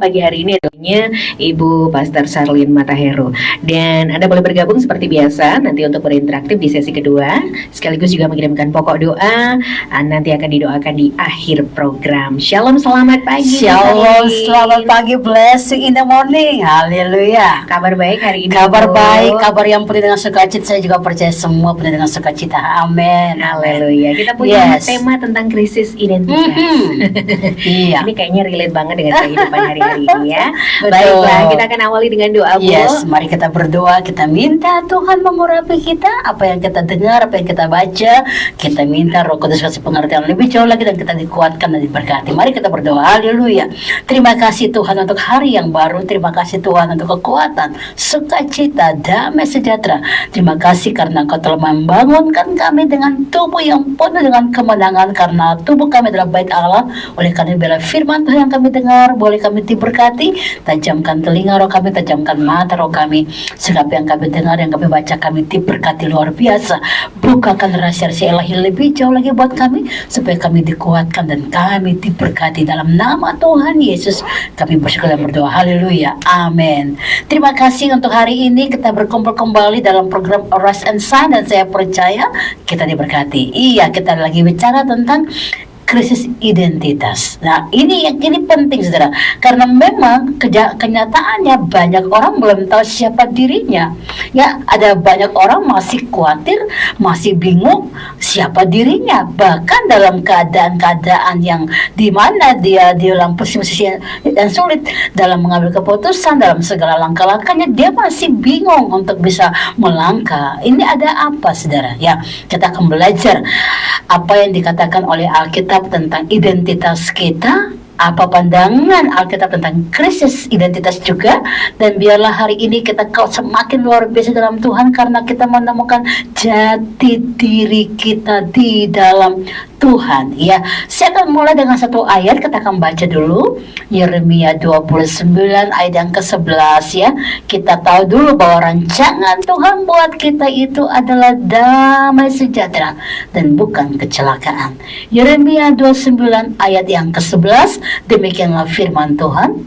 pagi hari ini adanya Ibu Pastor Sarlin Matahero. Dan Anda boleh bergabung seperti biasa nanti untuk berinteraktif di sesi kedua, sekaligus juga mengirimkan pokok doa. Nanti akan didoakan di akhir program. Shalom, selamat pagi. Shalom, selamat pagi, blessing in the morning. Haleluya. Kabar baik hari ini? Kabar baik, kabar yang penuh dengan sukacita. Saya juga percaya semua penuh dengan sukacita. Amin. Haleluya. Kita punya tema tentang krisis identitas. Iya. Ini kayaknya relate banget dengan kehidupan hari ini ya. Baiklah, kita akan awali dengan doa, Bu. Mari kita berdoa, kita minta Tuhan mengurapi kita, apa yang kita dengar, apa yang kita baca. Kita minta Roh Kudus kasih pengertian lebih jauh lagi dan kita dikuatkan dan diberkati. Mari kita berdoa. Haleluya. Terima kasih Tuhan untuk hari yang baru. Terima kasih Tuhan untuk kekuatan, sukacita, damai sejahtera. Terima kasih karena Engkau telah membangunkan kami dengan tubuh yang penuh dengan kemenangan, karena tubuh kami adalah bait Allah. Oleh karena bila firman Tuhan yang kami dengar, boleh kami diberkati. Tajamkan telinga roh kami, tajamkan mata roh kami, sebab yang kami dengar, yang kami baca, kami diberkati luar biasa. Bukakan rahasia-rahasia ilahi lebih jauh lagi buat kami, supaya kami dikuatkan dan kami diberkati. Dalam nama Tuhan Yesus kami bersyukur dan berdoa. Haleluya, amin. Terima kasih untuk hari ini kita berkumpul kembali dalam program Rise and Shine, dan saya percaya kita diberkati. Iya, kita lagi bicara tentang krisis identitas. Nah, ini penting, saudara, karena memang kenyataannya banyak orang belum tahu siapa dirinya. Ya, ada banyak orang masih khawatir, masih bingung siapa dirinya, bahkan dalam keadaan-keadaan yang dimana dia dalam posisi yang sulit dalam mengambil keputusan, dalam segala langkah-langkahnya dia masih bingung untuk bisa melangkah. Ini ada apa, saudara? Ya, kita akan belajar apa yang dikatakan oleh Alkitab tentang identitas kita, apa pandangan Alkitab tentang krisis identitas juga. Dan biarlah hari ini kita semakin luar biasa dalam Tuhan, karena kita menemukan jati diri kita di dalam Tuhan. Ya, saya akan mulai dengan satu ayat. Kita akan baca dulu Yeremia 29 ayat yang ke-11 ya. Kita tahu dulu bahwa rancangan Tuhan buat kita itu adalah damai sejahtera dan bukan kecelakaan. Yeremia 29 ayat yang ke-11, demikianlah firman Tuhan.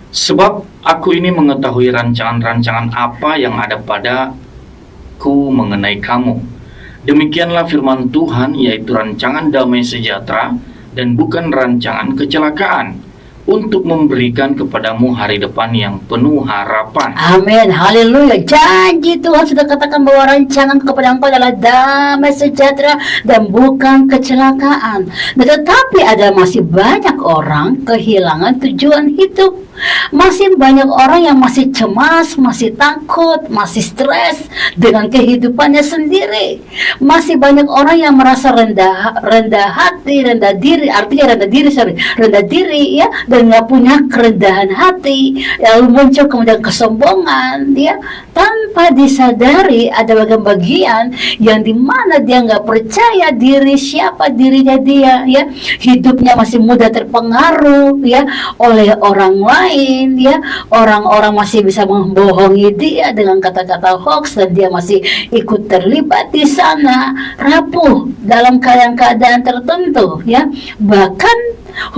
Sebab aku ini mengetahui rancangan-rancangan apa yang ada padaku mengenai kamu. Demikianlah firman Tuhan, yaitu rancangan damai sejahtera dan bukan rancangan kecelakaan, untuk memberikan kepadamu hari depan yang penuh harapan. Amin, haleluya. Janji Tuhan sudah katakan bahwa rancangan kepada engkau adalah damai sejahtera dan bukan kecelakaan. Tetapi ada masih banyak orang kehilangan tujuan hidup. Masih banyak orang yang masih cemas, masih takut, masih stres dengan kehidupannya sendiri. Masih banyak orang yang merasa rendah hati, rendah diri, artinya rendah diri ya, dan nggak punya kerendahan hati. Lalu muncul kemudian kesombongan, ya, tanpa disadari ada bagian-bagian yang dimana dia nggak percaya diri, siapa dirinya dia, ya, hidupnya masih mudah terpengaruh, ya, oleh orang lain. Ya, orang-orang masih bisa membohongi dia dengan kata-kata hoax, dan dia masih ikut terlibat di sana, rapuh dalam keadaan tertentu, ya. Bahkan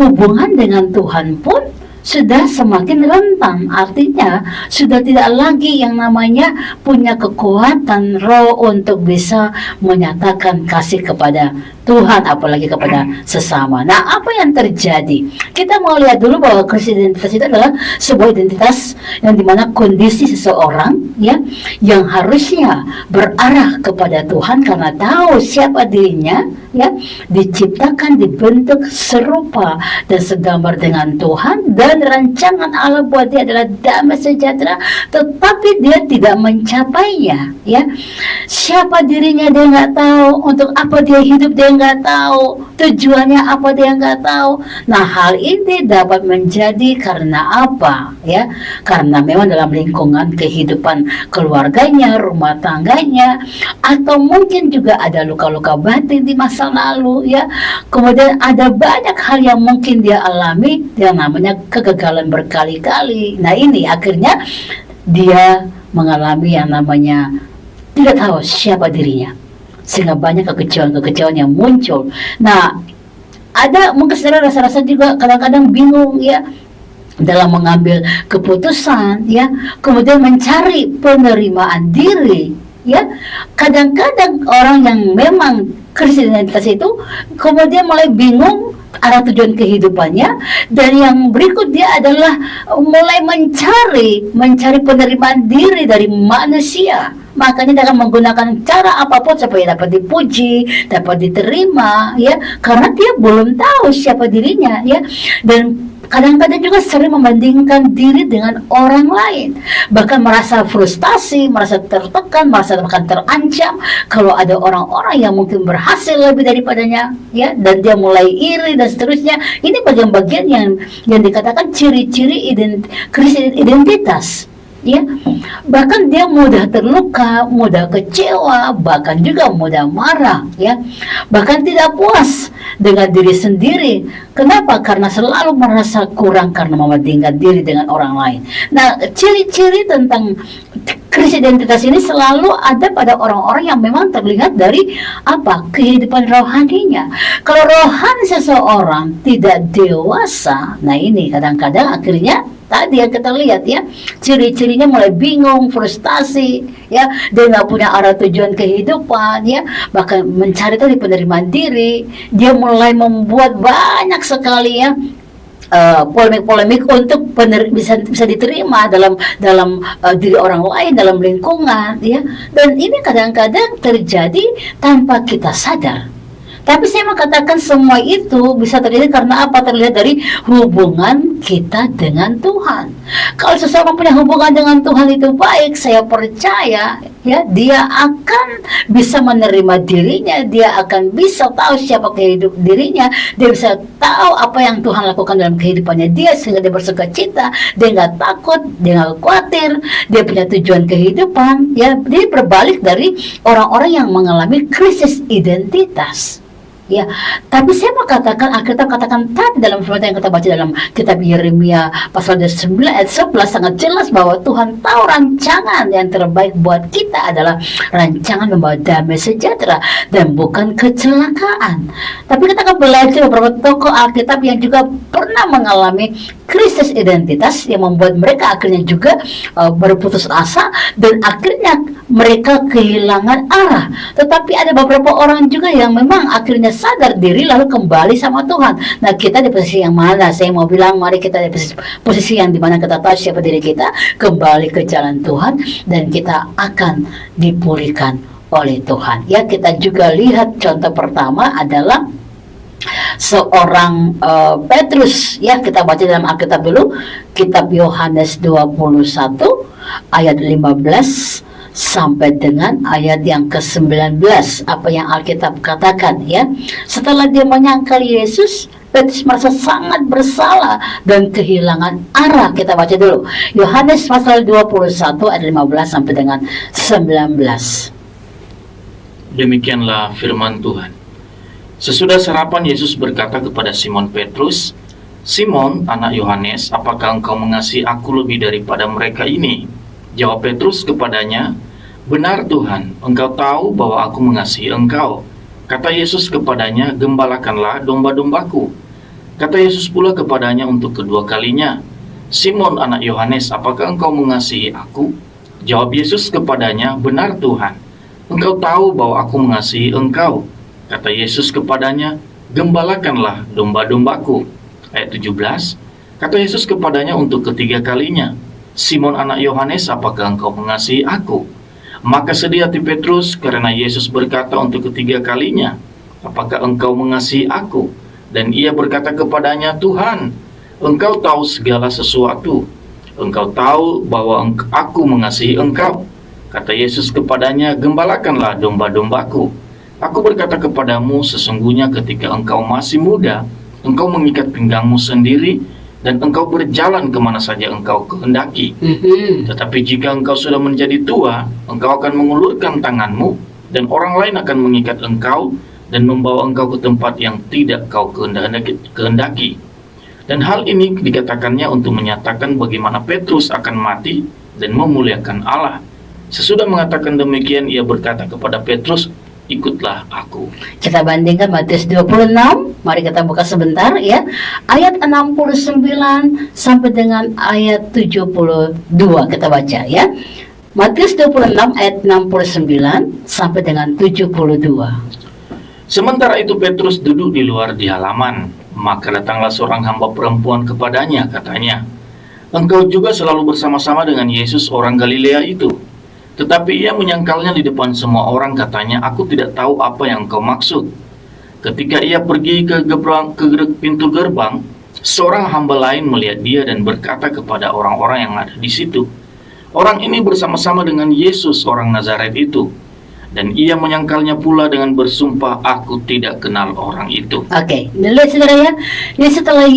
hubungan dengan Tuhan pun sudah semakin rentan. Artinya sudah tidak lagi yang namanya punya kekuatan roh untuk bisa menyatakan kasih kepada Tuhan, apalagi kepada sesama. Nah, apa yang terjadi? Kita mau lihat dulu bahwa krisis identitas itu adalah sebuah identitas yang dimana kondisi seseorang, ya, yang harusnya berarah kepada Tuhan karena tahu siapa dirinya, ya, diciptakan, dibentuk serupa dan segambar dengan Tuhan, dan rancangan Allah buat dia adalah damai sejahtera, tetapi dia tidak mencapainya, ya. Siapa dirinya dia nggak tahu, untuk apa dia hidup dia nggak tahu, tujuannya apa dia nggak tahu. Nah, hal ini dapat menjadi karena apa, ya? Karena memang dalam lingkungan kehidupan keluarganya, rumah tangganya, atau mungkin juga ada luka-luka batin di masa lalu, ya. Kemudian ada banyak hal yang mungkin dia alami, yang namanya kegagalan berkali-kali. Nah, ini akhirnya dia mengalami yang namanya tidak tahu siapa dirinya, sehingga banyak kekecewaan yang muncul. Nah, ada mungkin saudara rasa-rasa juga kadang-kadang bingung ya dalam mengambil keputusan ya, kemudian mencari penerimaan diri ya. Kadang-kadang orang yang memang krisis identitas itu kemudian mulai bingung arah tujuan kehidupannya, dan yang berikut dia adalah mulai mencari penerimaan diri dari manusia. Makanya dia akan menggunakan cara apapun supaya dapat dipuji, dapat diterima ya, karena dia belum tahu siapa dirinya ya. Dan kadang-kadang juga sering membandingkan diri dengan orang lain, bahkan merasa frustasi, merasa tertekan, merasa bahkan terancam kalau ada orang-orang yang mungkin berhasil lebih daripadanya ya, dan dia mulai iri dan seterusnya. Ini bagian-bagian yang dikatakan ciri-ciri krisis identitas ya. Bahkan dia mudah terluka, mudah kecewa, bahkan juga mudah marah ya, bahkan tidak puas dengan diri sendiri. Kenapa? Karena selalu merasa kurang karena membandingkan diri dengan orang lain. Nah, ciri-ciri tentang krisis identitas ini selalu ada pada orang-orang yang memang terlihat dari apa? Kehidupan rohaninya. Kalau rohani seseorang tidak dewasa, nah ini kadang-kadang akhirnya tadi yang kita lihat ya, ciri-cirinya mulai bingung, frustasi ya, dia nggak punya arah tujuan kehidupan ya, bahkan mencari tadi penerimaan diri. Dia mulai membuat banyak sekali ya polemik-polemik untuk bisa diterima dalam diri orang lain, dalam lingkungan ya. Dan ini kadang-kadang terjadi tanpa kita sadar. Tapi saya mau katakan semua itu bisa terjadi karena apa? Terlihat dari hubungan kita dengan Tuhan. Kalau seseorang punya hubungan dengan Tuhan itu baik, saya percaya ya, dia akan bisa menerima dirinya, dia akan bisa tahu siapa dirinya, dia bisa tahu apa yang Tuhan lakukan dalam kehidupannya dia, sehingga dia bersukacita, dia nggak takut, dia nggak khawatir, dia punya tujuan kehidupan ya. Dia berbalik dari orang-orang yang mengalami krisis identitas. Ya, tapi saya mau katakan, Alkitab katakan tadi dalam firman yang kita baca dalam kitab Yeremia pasal 9 ayat 11 sangat jelas bahwa Tuhan tahu rancangan yang terbaik buat kita adalah rancangan membawa damai sejahtera dan bukan kecelakaan. Tapi kita akan belajar beberapa tokoh Alkitab yang juga pernah mengalami krisis identitas yang membuat mereka akhirnya juga berputus asa dan akhirnya mereka kehilangan arah. Tetapi ada beberapa orang juga yang memang akhirnya sadar diri lalu kembali sama Tuhan. Nah, kita di posisi yang mana? Saya mau bilang mari kita di posisi yang dimana kita tahu siapa diri kita, kembali ke jalan Tuhan, dan kita akan dipulihkan oleh Tuhan. Ya, kita juga lihat contoh pertama adalah seorang Petrus ya. Kita baca dalam Alkitab dulu, kitab Yohanes 21 ayat 15 sampai dengan ayat yang ke-19. Apa yang Alkitab katakan ya. Setelah dia menyangkal Yesus, Petrus merasa sangat bersalah dan kehilangan arah. Kita baca dulu Yohanes pasal 21 ayat 15 sampai dengan 19. Demikianlah firman Tuhan. Sesudah sarapan, Yesus berkata kepada Simon Petrus, "Simon, anak Yohanes, apakah engkau mengasihi aku lebih daripada mereka ini?" Jawab Petrus kepadanya, "Benar Tuhan, engkau tahu bahwa aku mengasihi engkau." Kata Yesus kepadanya, "Gembalakanlah domba-dombaku." Kata Yesus pula kepadanya untuk kedua kalinya, "Simon, anak Yohanes, apakah engkau mengasihi aku?" Jawab Yesus kepadanya, "Benar Tuhan, engkau tahu bahwa aku mengasihi engkau." Kata Yesus kepadanya, "Gembalakanlah domba-dombaku." Ayat 17, kata Yesus kepadanya untuk ketiga kalinya, "Simon anak Yohanes, apakah engkau mengasihi aku?" Maka sedih hati Petrus karena Yesus berkata untuk ketiga kalinya, "Apakah engkau mengasihi aku?" Dan ia berkata kepadanya, "Tuhan, engkau tahu segala sesuatu. Engkau tahu bahwa aku mengasihi engkau." Kata Yesus kepadanya, "Gembalakanlah domba-dombaku. Aku berkata kepadamu, sesungguhnya ketika engkau masih muda, engkau mengikat pinggangmu sendiri, dan engkau berjalan kemana saja engkau kehendaki. Tetapi jika engkau sudah menjadi tua, engkau akan mengulurkan tanganmu, dan orang lain akan mengikat engkau, dan membawa engkau ke tempat yang tidak kau kehendaki." Dan hal ini dikatakannya untuk menyatakan bagaimana Petrus akan mati dan memuliakan Allah. Sesudah mengatakan demikian, ia berkata kepada Petrus, ikutlah aku. Kita bandingkan Matius 26, mari kita buka sebentar ya. Ayat 69 sampai dengan ayat 72 kita baca ya. Matius 26 ayat 69 sampai dengan 72. Sementara itu Petrus duduk di luar di halaman. Maka datanglah seorang hamba perempuan kepadanya, katanya, "Engkau juga selalu bersama-sama dengan Yesus orang Galilea itu." Tetapi ia menyangkalnya di depan semua orang, katanya, "Aku tidak tahu apa yang kau maksud." Ketika ia pergi ke pintu gerbang, seorang hamba lain melihat dia dan berkata kepada orang-orang yang ada di situ, "Orang ini bersama-sama dengan Yesus orang Nazaret itu." Dan ia menyangkalnya pula dengan bersumpah, "Aku tidak kenal orang itu." Oke, lihat saudara ya. Jadi setelah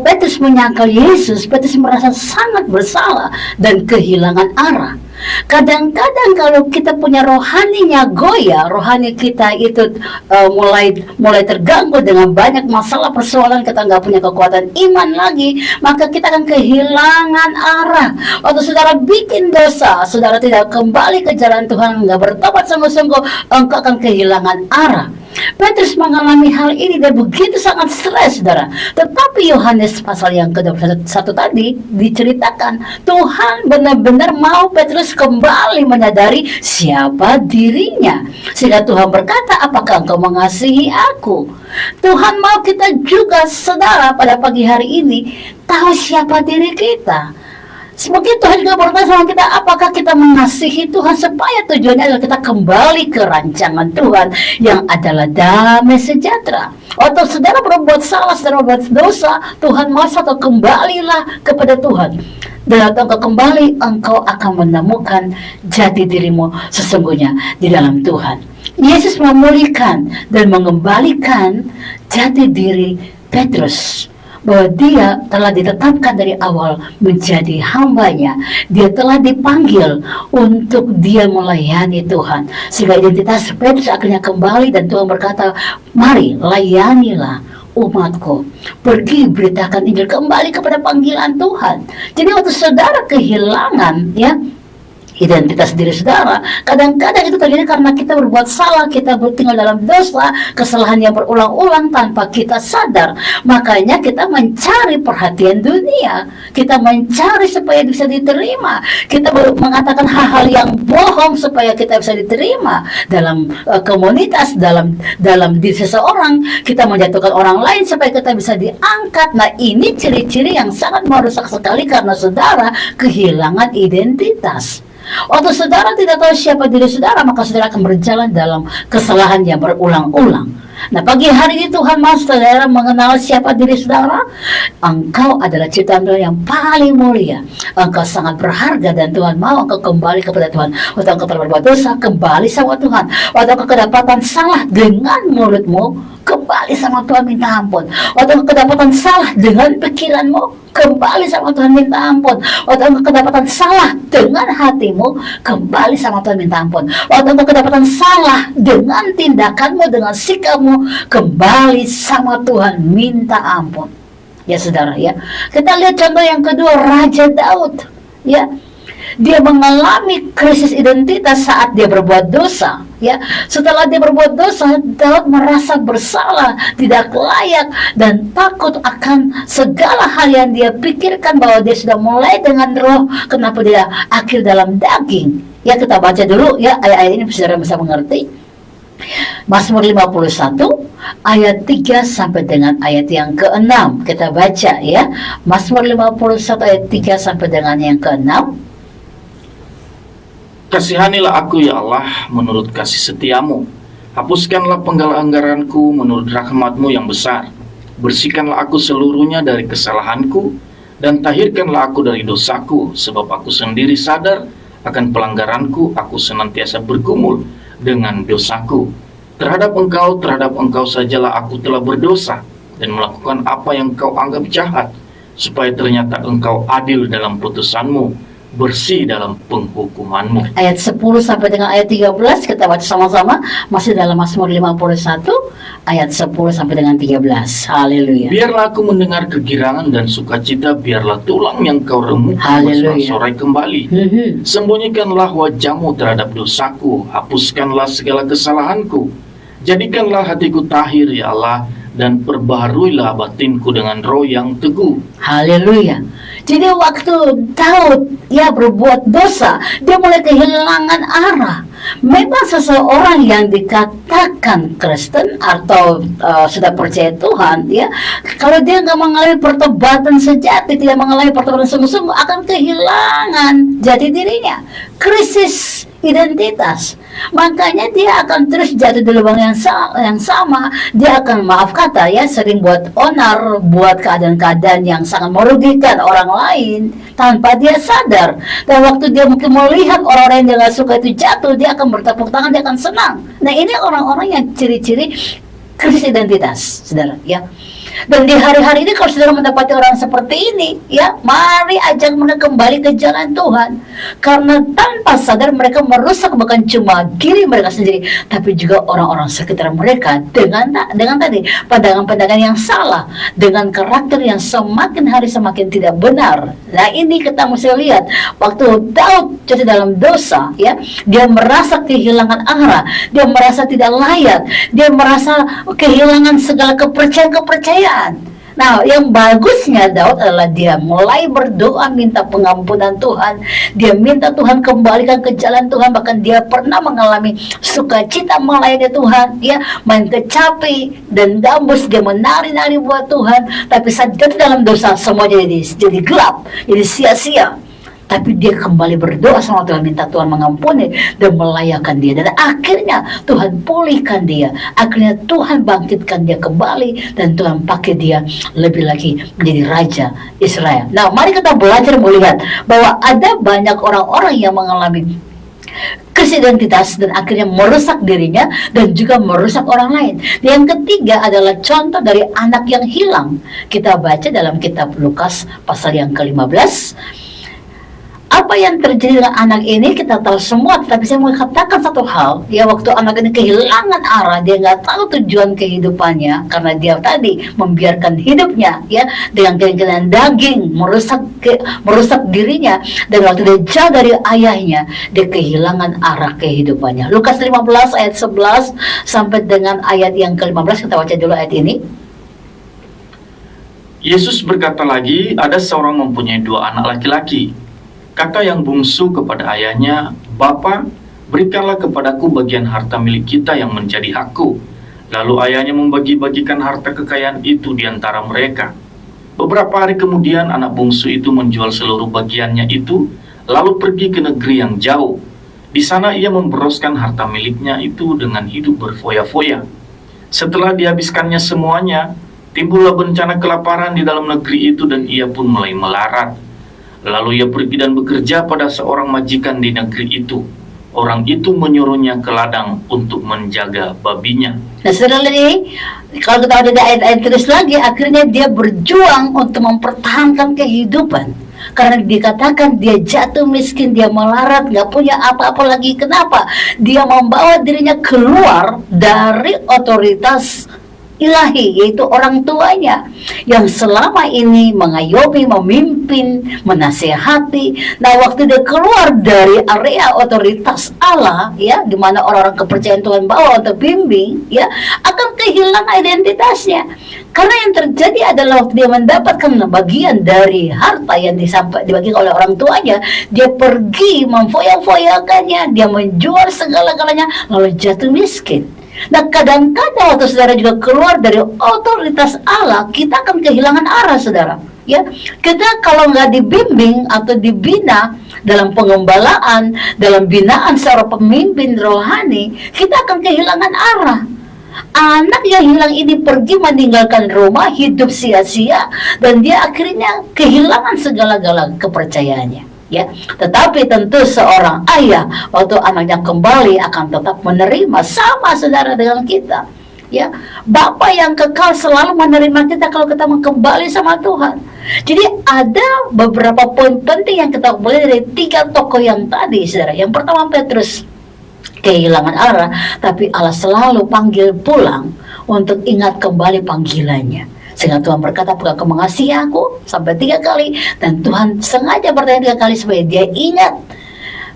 Petrus menyangkal Yesus, Petrus merasa sangat bersalah dan kehilangan arah. Kadang-kadang kalau kita punya rohaninya goyah, rohani kita itu mulai terganggu dengan banyak masalah persoalan, kita nggak punya kekuatan iman lagi, maka kita akan kehilangan arah. Waktu saudara bikin dosa, saudara tidak kembali ke jalan Tuhan, nggak bertobat sungguh-sungguh, engkau akan kehilangan arah. Petrus mengalami hal ini dan begitu sangat stres, saudara. Tetapi Yohanes pasal yang ke-21 tadi diceritakan, Tuhan benar-benar mau Petrus kembali menyadari siapa dirinya. Sehingga Tuhan berkata, "Apakah engkau mengasihi aku?" Tuhan mau kita juga, saudara, pada pagi hari ini tahu siapa diri kita. Semoga Tuhan juga bertanya sama kita, apakah kita mengasihi Tuhan, supaya tujuannya adalah kita kembali ke rancangan Tuhan yang adalah damai sejahtera. Atau saudara berbuat salah, saudara berbuat dosa, Tuhan mau satu, kembalilah kepada Tuhan. Dan atau engkau kembali, engkau akan menemukan jati dirimu sesungguhnya di dalam Tuhan. Yesus memulihkan dan mengembalikan jati diri Petrus, bahwa dia telah ditetapkan dari awal menjadi hambanya. Dia telah dipanggil untuk dia melayani Tuhan. Sehingga identitas Petrus akhirnya kembali dan Tuhan berkata, "Mari layanilah umatku, pergi beritakan Injil," kembali kepada panggilan Tuhan. Jadi waktu saudara kehilangan identitas diri saudara, kadang-kadang itu terjadi karena kita berbuat salah, kita tinggal dalam dosa, kesalahan yang berulang-ulang tanpa kita sadar. Makanya kita mencari perhatian dunia, kita mencari supaya bisa diterima, kita mengatakan hal-hal yang bohong supaya kita bisa diterima dalam komunitas, dalam diri seseorang. Kita menjatuhkan orang lain supaya kita bisa diangkat. Nah, ini ciri-ciri yang sangat merusak sekali karena saudara kehilangan identitas. Waktu saudara tidak tahu siapa diri saudara, maka saudara akan berjalan dalam kesalahan yang berulang-ulang. Nah, pagi hari ini Tuhan mau saudara mengenal siapa diri saudara. Engkau adalah ciptaan Tuhan yang paling mulia. Engkau sangat berharga dan Tuhan mau engkau kembali kepada Tuhan. Waktu engkau telah berbuat dosa, kembali sama Tuhan. Waktu engkau kedapatan salah dengan mulutmu, kembali sama Tuhan minta ampun. Waktu engkau kedapatan salah dengan pikiranmu, kembali sama Tuhan minta ampun. Waktu engkau kedapatan salah dengan hatimu, kembali sama Tuhan minta ampun. Waktu engkau kedapatan salah dengan tindakanmu, dengan sikapmu, kembali sama Tuhan minta ampun. Ya saudara ya, kita lihat contoh yang kedua, Raja Daud. Ya, dia mengalami krisis identitas saat dia berbuat dosa. Ya, setelah dia berbuat dosa, Daud merasa bersalah, tidak layak, dan takut akan segala hal yang dia pikirkan, bahwa dia sudah mulai dengan roh, kenapa dia akhir dalam daging. Ya, kita baca dulu ya ayat-ayat ini saudara bisa mengerti. Mazmur 51 ayat 3 sampai dengan ayat yang ke-6. Kita baca ya. Mazmur 51 ayat 3 sampai dengan yang ke-6. "Kasihanilah aku ya Allah menurut kasih setiamu. Hapuskanlah pelanggaranku menurut rahmat-Mu yang besar. Bersihkanlah aku seluruhnya dari kesalahanku, dan tahirkanlah aku dari dosaku, sebab aku sendiri sadar akan pelanggaranku, aku senantiasa bergumul dengan dosaku. Terhadap engkau sajalah aku telah berdosa, dan melakukan apa yang kau anggap jahat, supaya ternyata engkau adil dalam putusanmu, bersih dalam penghukuman-Mu. Ayat 10 sampai dengan ayat 13 kita baca sama-sama, masih dalam Mazmur 51 ayat 10 sampai dengan 13. Haleluya. Biarlah aku mendengar kegirangan dan sukacita, biarlah tulang yang Kau remuk Haleluya. bersorak kembali. Sembunyikanlah wajah-Mu terhadap dosaku, hapuskanlah segala kesalahanku. Jadikanlah hatiku tahir, ya Allah, dan perbaharuilah batinku dengan roh yang teguh. Haleluya. Jadi waktu Daud berbuat dosa, dia mulai kehilangan arah. Memang seseorang yang dikatakan Kristen atau sudah percaya Tuhan, kalau dia nggak mengalami pertobatan sejati, tidak mengalami pertobatan sungguh-sungguh, akan kehilangan jati dirinya, krisis identitas. Makanya dia akan terus jatuh di lubang yang sama. Dia akan, maaf kata sering buat onar, buat keadaan-keadaan yang sangat merugikan orang lain tanpa dia sadar. Dan waktu dia mungkin melihat orang-orang yang dia gak suka itu jatuh, dia akan bertepuk tangan, dia akan senang. Nah, ini orang-orang yang ciri-ciri krisis identitas, saudara, Dan di hari-hari ini kalau saudara mendapati orang seperti ini, mari ajak mereka kembali ke jalan Tuhan. Karena tanpa sadar mereka merusak bukan cuma diri mereka sendiri, tapi juga orang-orang sekitar mereka dengan tadi pandangan-pandangan yang salah, dengan karakter yang semakin hari semakin tidak benar. Nah, ini kita mesti lihat waktu Daud jatuh dalam dosa, dia merasa kehilangan arah, dia merasa tidak layak, dia merasa kehilangan segala kepercayaan. Nah, yang bagusnya Daud adalah dia mulai berdoa minta pengampunan Tuhan. Dia minta Tuhan kembalikan ke jalan Tuhan. Bahkan dia pernah mengalami sukacita melayani Tuhan, main kecapi dan gambus, dia menari-nari buat Tuhan. Tapi saat jatuh dalam dosa, semuanya jadi gelap, jadi sia-sia. Tapi dia kembali berdoa sama Tuhan, minta Tuhan mengampuni dan melayakkan dia. Dan akhirnya Tuhan pulihkan dia. Akhirnya Tuhan bangkitkan dia kembali. Dan Tuhan pakai dia lebih lagi menjadi Raja Israel. Nah, mari kita belajar melihat bahwa ada banyak orang-orang yang mengalami krisis identitas dan akhirnya merusak dirinya dan juga merusak orang lain. Yang ketiga adalah contoh dari anak yang hilang. Kita baca dalam kitab Lukas pasal yang ke-15. Apa yang terjadi dengan anak ini kita tahu semua, tetapi saya mau katakan satu hal, waktu anak ini kehilangan arah, dia nggak tahu tujuan kehidupannya karena dia tadi membiarkan hidupnya dengan keinginan daging, merusak dirinya, dan waktu dia jauh dari ayahnya, dia kehilangan arah kehidupannya. Lukas 15 ayat 11 sampai dengan ayat yang ke-15, kita baca dulu ayat ini. Yesus berkata lagi, ada seorang mempunyai 2 anak laki-laki. Kata yang bungsu kepada ayahnya, "Bapa, berikanlah kepadaku bagian harta milik kita yang menjadi hakku." Lalu ayahnya membagi-bagikan harta kekayaan itu di antara mereka. Beberapa hari kemudian anak bungsu itu menjual seluruh bagiannya itu, lalu pergi ke negeri yang jauh. Di sana ia memberoskan harta miliknya itu dengan hidup berfoya-foya. Setelah dihabiskannya semuanya, timbullah bencana kelaparan di dalam negeri itu dan ia pun mulai melarat. Lalu ia pergi dan bekerja pada seorang majikan di negeri itu. Orang itu menyuruhnya ke ladang untuk menjaga babinya. Nah, saudara ini, kalau kita ada ayat-ayat terus lagi, akhirnya dia berjuang untuk mempertahankan kehidupan. Karena dikatakan dia jatuh miskin, dia melarat, gak punya apa-apa lagi. Kenapa? Dia membawa dirinya keluar dari otoritas ilahi, yaitu orang tuanya yang selama ini mengayomi, memimpin, menasehati. Nah, waktu dia keluar dari area otoritas Allah, di mana orang-orang kepercayaan Tuhan bawa untuk bimbing, akan kehilangan identitasnya. Karena yang terjadi adalah waktu dia mendapatkan bagian dari harta yang dibagi oleh orang tuanya, dia pergi memfoya-foyakannya, dia menjual segala-galanya, lalu jatuh miskin. Nah, kadang-kadang waktu saudara juga keluar dari otoritas Allah, kita akan kehilangan arah, saudara. Kita kalau nggak dibimbing atau dibina dalam pengembalaan, dalam binaan seorang pemimpin rohani, kita akan kehilangan arah. Anak yang hilang ini pergi meninggalkan rumah, hidup sia-sia, dan dia akhirnya kehilangan segala-gala kepercayaannya. Tetapi tentu seorang ayah waktu anaknya kembali akan tetap menerima, sama saudara dengan kita. Ya, Bapa yang kekal selalu menerima kita kalau kita mau kembali sama Tuhan. Jadi ada beberapa poin penting yang kita boleh dari 3 tokoh yang tadi, saudara. Yang pertama, Petrus kehilangan arah, tapi Allah selalu panggil pulang untuk ingat kembali panggilannya. Sehingga Tuhan berkata, "Apakah kau mengasihi aku?" sampai 3 kali, dan Tuhan sengaja bertanya 3 kali supaya dia ingat.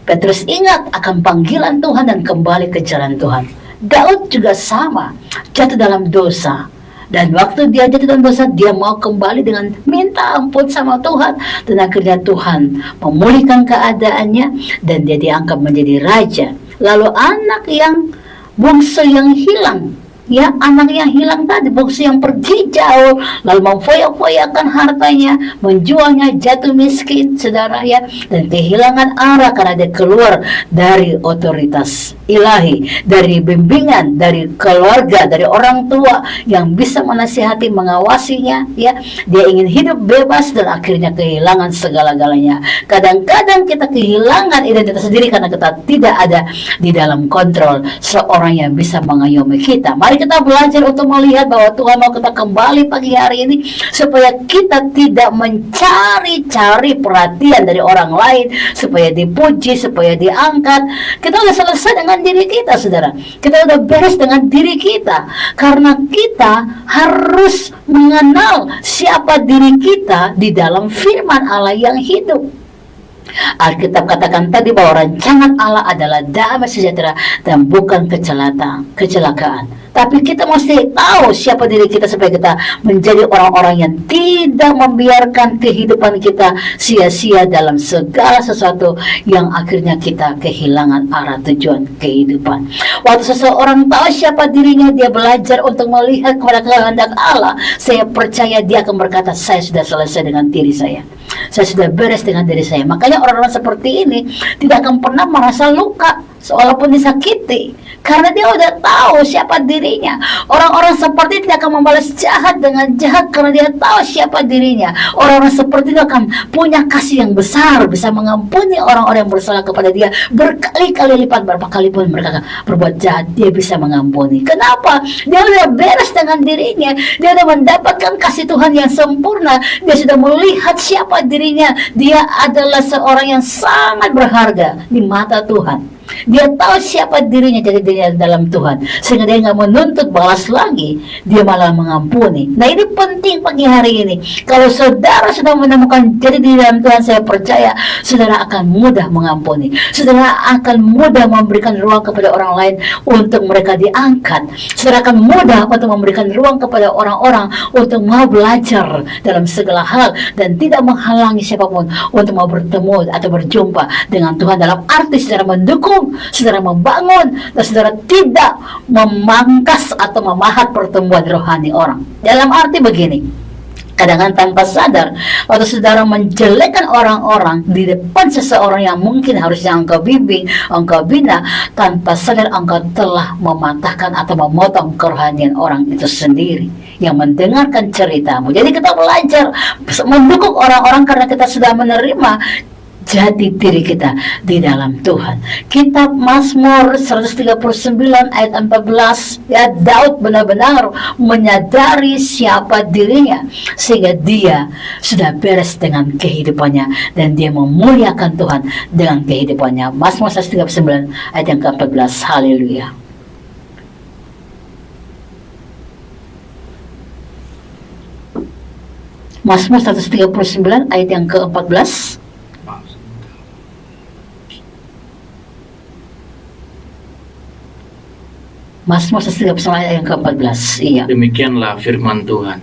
Petrus ingat akan panggilan Tuhan dan kembali ke jalan Tuhan. Daud juga sama, jatuh dalam dosa. Dan waktu dia jatuh dalam dosa, dia mau kembali dengan minta ampun sama Tuhan. Dan akhirnya Tuhan memulihkan keadaannya dan dia diangkat menjadi raja. Lalu anak yang bungsu yang hilang, ya, anak yang hilang tadi, bungsu yang pergi jauh, lalu memfoya-foyakan hartanya, menjualnya, jatuh miskin, saudara, ya, dan kehilangan arah karena dia keluar dari otoritas ilahi, dari bimbingan, dari keluarga, dari orang tua yang bisa menasihati, mengawasinya, ya. Dia ingin hidup bebas dan akhirnya kehilangan segala-galanya. Kadang-kadang kita kehilangan identitas diri karena kita tidak ada di dalam kontrol seorang yang bisa mengayomi kita. Mari kita belajar untuk melihat bahwa Tuhan mau kita kembali pagi hari ini supaya kita tidak mencari-cari perhatian dari orang lain, supaya dipuji, supaya diangkat. Kita udah selesai dengan diri kita, saudara. Kita udah beres dengan diri kita, karena kita harus mengenal siapa diri kita di dalam firman Allah yang hidup. Alkitab katakan tadi bahwa rancangan Allah adalah damai sejahtera dan bukan kecelakaan. Tapi kita mesti tahu siapa diri kita supaya kita menjadi orang-orang yang tidak membiarkan kehidupan kita sia-sia dalam segala sesuatu yang akhirnya kita kehilangan arah tujuan kehidupan. Waktu seseorang tahu siapa dirinya, dia belajar untuk melihat kepada kehendak Allah. Saya percaya dia akan berkata, "Saya sudah selesai dengan diri saya. Saya sudah beres dengan diri saya." Makanya orang-orang seperti ini tidak akan pernah merasa luka walaupun disakiti, karena dia udah tahu siapa dirinya. Orang-orang seperti itu tidak akan membalas jahat dengan jahat karena dia tahu siapa dirinya. Orang-orang seperti itu akan punya kasih yang besar, bisa mengampuni orang-orang yang bersalah kepada dia berkali-kali lipat. Berapa kali pun mereka berbuat jahat, dia bisa mengampuni. Kenapa? Dia udah beres dengan dirinya. Dia sudah mendapatkan kasih Tuhan yang sempurna. Dia sudah melihat siapa dirinya. Dia adalah seorang yang sangat berharga di mata Tuhan. Dia tahu siapa dirinya, jadi dirinya dalam Tuhan, sehingga dia nggak menuntut balas lagi, dia malah mengampuni. Nah, ini penting pagi hari ini. Kalau saudara sudah menemukan jadi di dalam Tuhan, saya percaya saudara akan mudah mengampuni. Saudara akan mudah memberikan ruang kepada orang lain untuk mereka diangkat. Saudara akan mudah untuk memberikan ruang kepada orang-orang untuk mau belajar dalam segala hal dan tidak menghalangi siapapun untuk mau bertemu atau berjumpa dengan Tuhan, dalam arti saudara mendukung, saudara membangun, dan saudara tidak memangkas atau memahat pertumbuhan rohani orang. Dalam arti begini, kadang-kadang tanpa sadar, waktu saudara menjelekkan orang-orang di depan seseorang yang mungkin harusnya engkau bimbing, engkau bina, tanpa sadar engkau telah mematahkan atau memotong kerohanian orang itu sendiri yang mendengarkan ceritamu. Jadi kita belajar mendukung orang-orang karena kita sudah menerima jati diri kita di dalam Tuhan. Kitab Mazmur 139 ayat 14, ya, Daud benar-benar menyadari siapa dirinya sehingga dia sudah beres dengan kehidupannya dan dia memuliakan Tuhan dengan kehidupannya. Mazmur 139 ayat yang ke-14. Haleluya. Mazmur 139 ayat yang ke-14. Mazmur 139 ayat yang ke-14. Iya. Demikianlah firman Tuhan.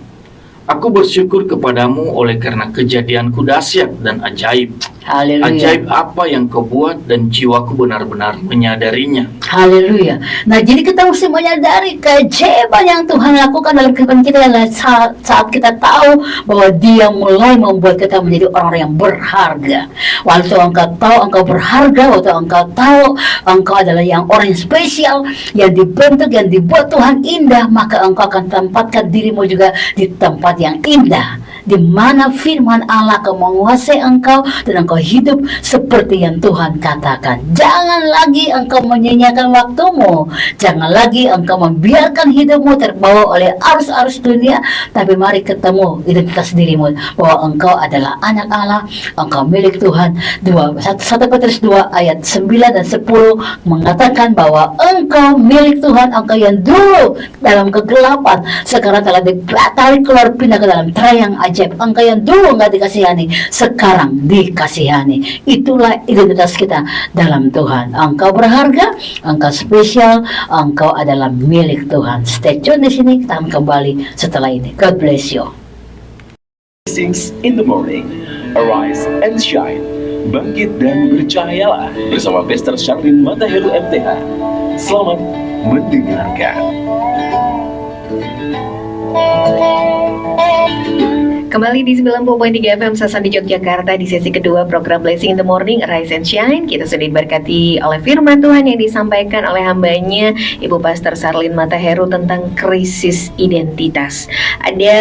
Aku bersyukur kepadamu oleh karena kejadianku dahsyat dan ajaib. Haleluya. Ajaib apa yang kau buat dan jiwaku benar-benar menyadarinya. Haleluya. Nah, jadi kita mesti menyadari keajaiban yang Tuhan lakukan dalam kehidupan kita adalah saat kita tahu bahwa Dia mulai membuat kita menjadi orang yang berharga. Waktu engkau tahu engkau berharga, waktu engkau tahu engkau adalah orang yang spesial, yang dibentuk, yang dibuat Tuhan indah, maka engkau akan tempatkan dirimu juga di tempat yang indah, di mana firman Allah akan menguasai engkau dan engkau engkau hidup seperti yang Tuhan katakan. Jangan lagi engkau menyia-nyiakan waktumu. Jangan lagi engkau membiarkan hidupmu terbawa oleh arus-arus dunia. Tapi mari ketemu identitas dirimu, bahwa engkau adalah anak Allah, engkau milik Tuhan. 1 Petrus 2 ayat 9 dan 10 mengatakan bahwa engkau milik Tuhan, engkau yang dulu dalam kegelapan sekarang telah ditarik keluar, pindah ke dalam terang yang ajaib. Engkau yang dulu nggak dikasihani, sekarang dikasihani. Itulah identitas kita dalam Tuhan. Engkau berharga, engkau spesial, engkau adalah milik Tuhan. Stay tune di sini, kita akan kembali setelah ini. God bless you. Blessings in the morning. Arise and shine. Bangkit dan bercahayalah bersama Pastor Charlene Mataheru MTH. Selamat mendengarkan. Kembali di 90.3 FM Sasandi Yogyakarta di sesi kedua program Blessing in the Morning, Rise and Shine. Kita sudah diberkati oleh firman Tuhan yang disampaikan oleh hambanya Ibu Pastor Charlene Mataheru tentang krisis identitas. Ada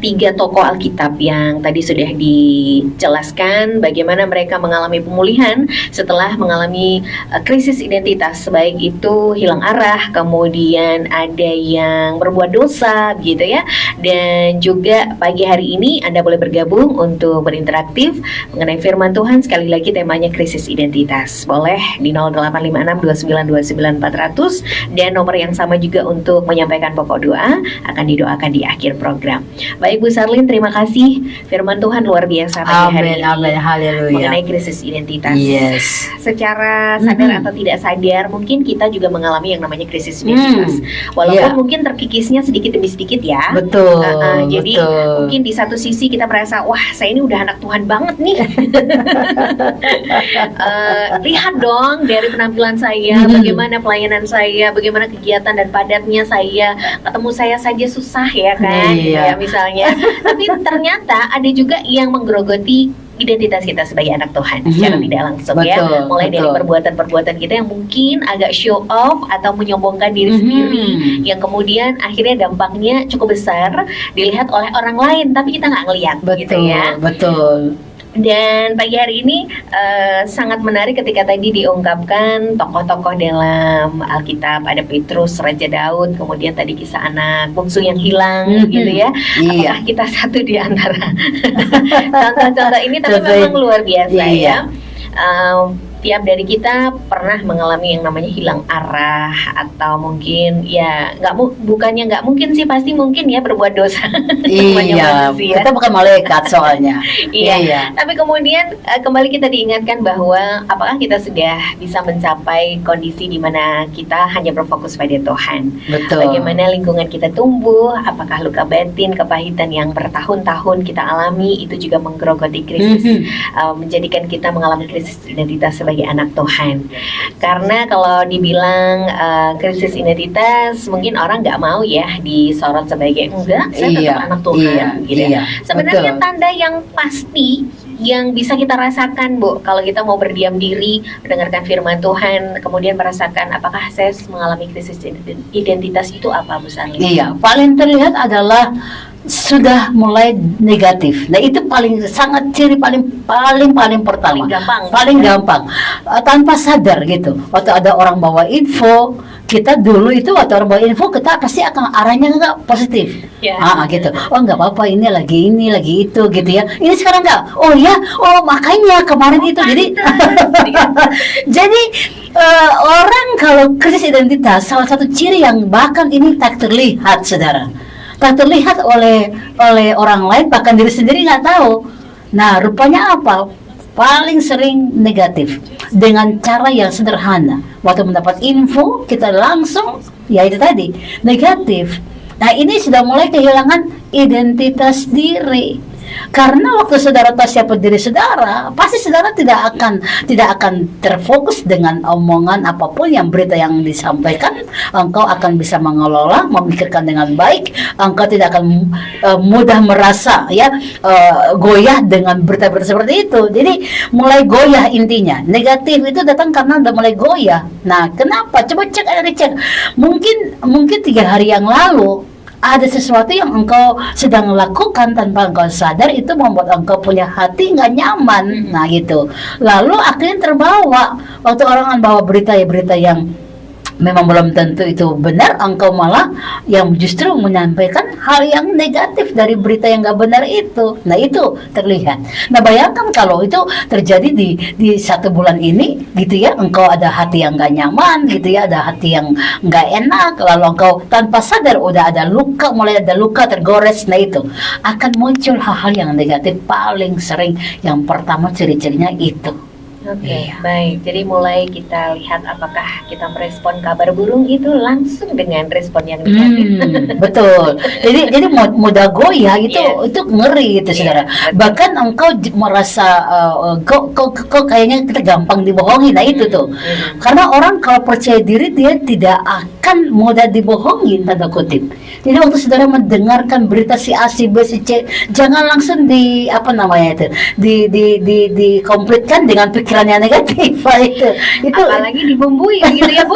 3 tokoh Alkitab yang tadi sudah dijelaskan bagaimana mereka mengalami pemulihan setelah mengalami krisis identitas, baik itu hilang arah, kemudian ada yang berbuat dosa gitu ya. Dan juga pagi hari ini Anda boleh bergabung untuk berinteraktif mengenai firman Tuhan. Sekali lagi temanya krisis identitas. Boleh di 08562929 400 dan nomor yang sama juga untuk menyampaikan pokok doa akan didoakan di akhir program. Baik Bu Charlene, terima kasih. Firman Tuhan luar biasa pagi hari ini. Amin, haleluya. Mengenai krisis identitas. Yes. Secara sadar atau tidak sadar, mungkin kita juga mengalami yang namanya krisis identitas. Walaupun mungkin terkikisnya sedikit demi sedikit ya. Betul. Jadi betul. mungkin di satu sisi kita merasa, wah saya ini udah anak Tuhan banget nih. Lihat dong dari penampilan saya, bagaimana pelayanan saya, bagaimana kegiatan dan padatnya saya, ketemu saya saja susah ya kan, gitu ya misalnya. Tapi ternyata ada juga yang menggerogoti identitas kita sebagai anak Tuhan secara tidak langsung ya. Mulai dari perbuatan-perbuatan kita yang mungkin agak show off atau menyombongkan diri sendiri, yang kemudian akhirnya dampaknya cukup besar dilihat oleh orang lain, tapi kita nggak ngelihat gitu ya. Betul. Dan pagi hari ini sangat menarik ketika tadi diungkapkan tokoh-tokoh dalam Alkitab. Ada Petrus, Raja Daud, kemudian tadi kisah anak bungsu yang hilang gitu ya. Apakah kita satu di antara contoh-contoh ini? Tapi memang luar biasa ya. Tiap dari kita pernah mengalami yang namanya hilang arah, atau mungkin ya bukannya nggak mungkin sih, pasti mungkin ya berbuat dosa. Iya, kita bukan malaikat soalnya. Iya. Tapi kemudian kembali kita diingatkan bahwa apakah kita sudah bisa mencapai kondisi di mana kita hanya berfokus pada Tuhan. Betul. Bagaimana lingkungan kita tumbuh, apakah luka batin, kepahitan yang bertahun-tahun kita alami itu juga menggerogoti krisis, menjadikan kita mengalami krisis identitas sebagai anak Tuhan. Karena kalau dibilang krisis identitas, mungkin orang nggak mau ya disorot sebagai enggak, saya tetap anak Tuhan gitu ya. Sebenarnya tanda yang pasti yang bisa kita rasakan, Bu, kalau kita mau berdiam diri, mendengarkan firman Tuhan, kemudian merasakan apakah saya mengalami krisis identitas, itu apa, Bu Charlene? Iya, paling terlihat adalah sudah mulai negatif. Nah, itu sangat ciri paling pertama. Paling gampang. Tanpa sadar gitu. Waktu ada orang bawa info, kita dulu itu waktu orang bawa info, kita pasti akan arahnya enggak positif. Gitu. Oh, enggak apa-apa, ini lagi itu gitu ya. Ini sekarang enggak. Oh ya, makanya kemarin itu. Jadi orang kalau krisis identitas, salah satu ciri yang bahkan ini tak terlihat, saudara, tak terlihat oleh orang lain, bahkan diri sendiri nggak tahu. Nah, rupanya apa? Paling sering negatif dengan cara yang sederhana. Waktu mendapat info, kita langsung ya itu tadi negatif. Nah, ini sudah mulai kehilangan identitas diri. Karena waktu saudara tahu siapa diri saudara, pasti saudara tidak akan terfokus dengan omongan apapun yang berita yang disampaikan. Engkau akan bisa mengelola, memikirkan dengan baik. Engkau tidak akan mudah merasa goyah dengan berita-berita seperti itu. Jadi mulai goyah intinya. Negatif itu datang karena udah mulai goyah. Nah, kenapa? Coba cek. Mungkin 3 hari yang lalu ada sesuatu yang engkau sedang lakukan tanpa engkau sadar, itu membuat engkau punya hati nggak nyaman. Nah gitu. Lalu akhirnya terbawa waktu orang bawa berita yang memang belum tentu itu benar, engkau malah yang justru menyampaikan hal yang negatif dari berita yang nggak benar itu. Nah itu terlihat. Nah bayangkan kalau itu terjadi di 1 bulan ini gitu ya, engkau ada hati yang nggak nyaman gitu ya, ada hati yang nggak enak, lalu engkau tanpa sadar udah ada luka, mulai ada luka tergores. Nah itu akan muncul hal-hal yang negatif. Paling sering yang pertama ciri-cirinya itu. Oke, baik. Jadi mulai kita lihat apakah kita merespon kabar burung itu langsung dengan respon yang negatif. Betul. Jadi mudah goyah itu ngeri gitu saudara. Bahkan engkau merasa kok kayaknya kita gampang dibohongi. Nah itu tuh. Karena orang kalau percaya diri dia tidak akan mudah dibohongi, tanda kutip. Jadi waktu saudara mendengarkan berita si A, si B, si C, jangan langsung dikomplitkan dengan pikiran yang negatif. Itu apalagi dibumbui gitu ya Bu.